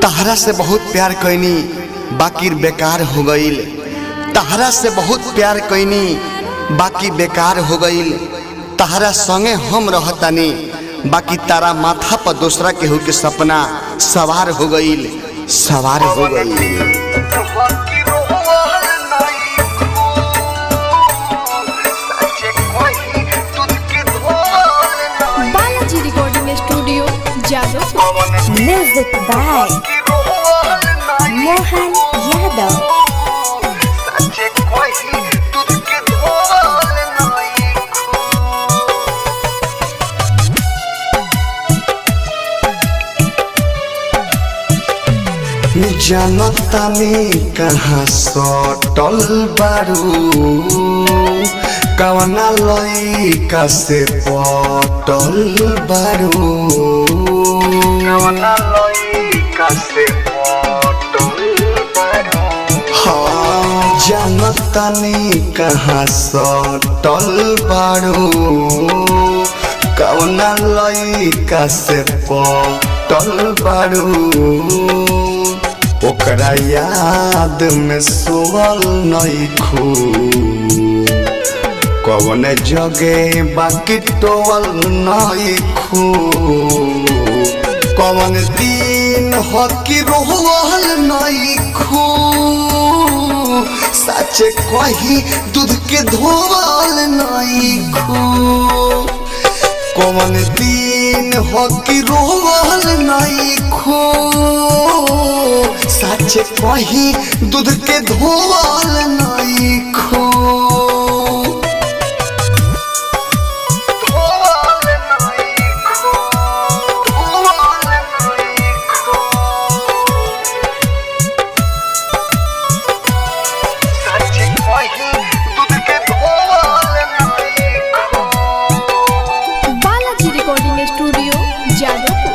तहरा से बहुत प्यार कैनी बाकी बेकार हो गईल। तहरा से बहुत प्यार कैनी बाकी बेकार हो गईल। तहरा संगे हम रहतानी बाकी तारा माथा पर दूसरा केहू के सपना सवार हो गईल, सवार हो गईल। Music by Mohan Yadav। जनतानी कहाँ सटल बारू, कवना लइका से पटल बारू, कवना लइका से पटल बारू। हाँ जनतानी कहाँ सटल बारू, कवना लइका से पटल बारू। ओकरा याद में सोवल नइखू, कौन जगे बाकी टोवल नइखू। कौन दिन हो कि रोवल नइखू, सच कही दूध के धोवल नइखू। कौन दिन हो कि रोवल नइखू, सच कही दूध के धोवल नइखू। Balaji recording studio Jadavpur.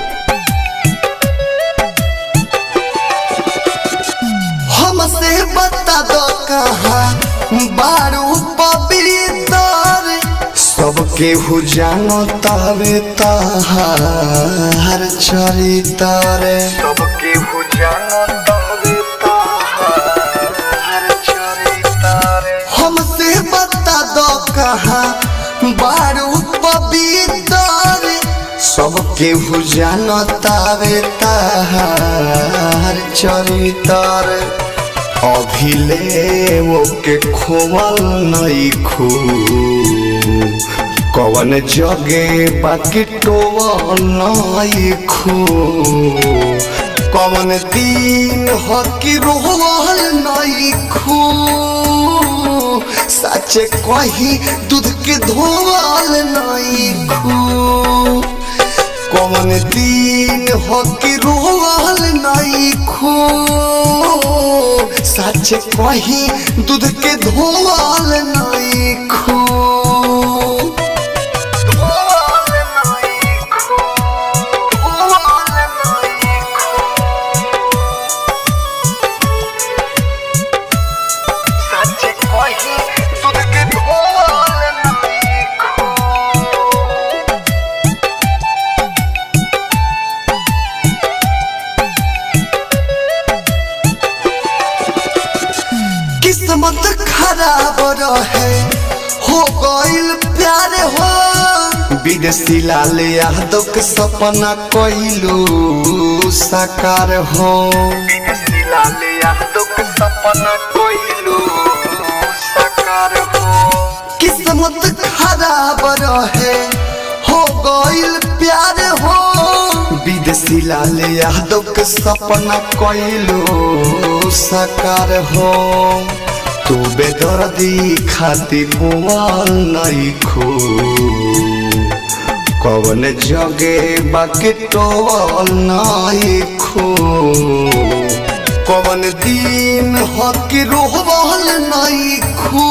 हमसे बता दो कहाँ बारू पवित्र, सबके हु जानो तवे तहार चरित्र। सबके हु जानो तवे तहार चरित्र। हमसे बता दो कहाँ बारू पवित्र, सबके हु जानो तवे तहार चरित्र। अभिले वो के खोवल नइखू, कौन जगे बाकी टोवल नइखू। कौन दिन हो कि रोवल नइखू, सच कही दूध के धोवल नइखू। कौन दिन हो कि रोवल नइखू, सच कही दूध के धोवल नइखू। किस्मत खराब रहे हो गईल प्यार हो, विदेशी लाल यादव के सपना कइलू साकार हो। विदेशी लाल यादव के सपना कइलू साकार हो। किस्मत खराब रहे हो गईल प्यार हो, विदेशी लाल यादव के सपना कइलू साकार हो। तू बेदर्दी खाती बोल नइखू, कौन जगे बाकी टोवल नइखू। कौन दिन हो कि रोवल नइखू,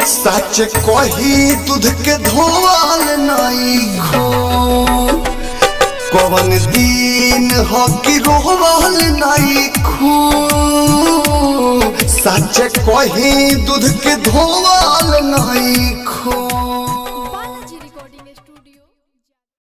सच कही दूध के धोवल नइखू। कौन दिन हो कि रोवल नइखू, सच कही दूध के धोवल नइखू।